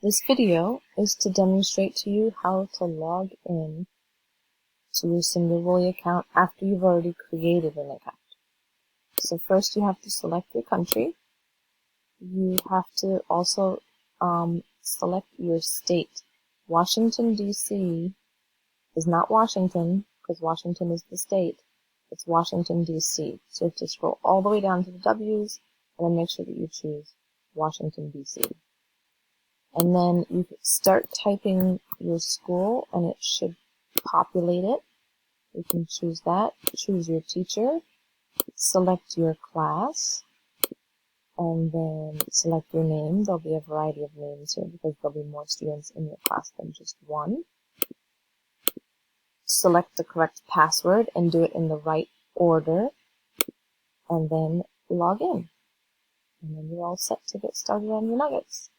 This video is to demonstrate to you how to log in to your Senor Wooly account after you've already created an account. So first you have to select your country. You have to also select your state. Washington, D.C. is not Washington, because Washington is the state. It's Washington, D.C. So you have to scroll all the way down to the W's and then make sure that you choose Washington, D.C. And then you start typing your school and it should populate it. You can choose that, choose your teacher, select your class, and then select your name. There'll be a variety of names here because there'll be more students in your class than just one. Select the correct password and do it in the right order, and then log in. And then you're all set to get started on your nuggets.